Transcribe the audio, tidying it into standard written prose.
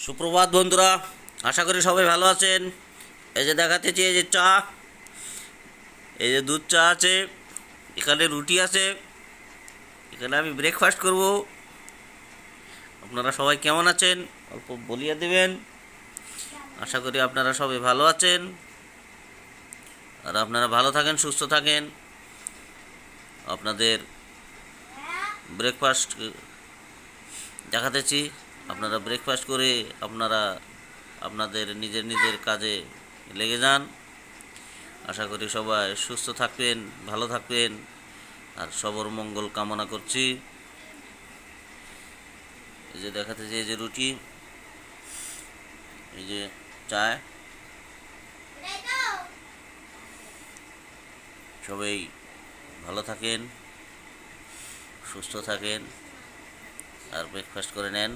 সুপ্রভাত বন্ধুরা, আশা করি সবাই ভালো আছেন। এই যে দেখাতেছি, এই যে চা, এই যে দুধ চা আছে, এখানে রুটি আছে, এখানে আমি ব্রেকফাস্ট করব। আপনারা সবাই কেমন আছেন অল্প বলিয়ে দেবেন। আশা করি আপনারা সবাই ভালো আছেন, আর আপনারা ভালো থাকেন, সুস্থ থাকেন। আপনাদের ব্রেকফাস্ট দেখাতেছি, আপনারা ব্রেকফাস্ট করে আপনারা আপনাদের নিজের নিজের কাজে লেগে যান। আশা করি সবাই সুস্থ থাকবেন, ভালো থাকবেন, আর সবার মঙ্গল কামনা করছি। এই যে দেখাতেছি, এই যে রুটি, এই যে চায়, সবাই ভালো থাকেন, সুস্থ থাকেন, আর ব্রেকফাস্ট করে নেন।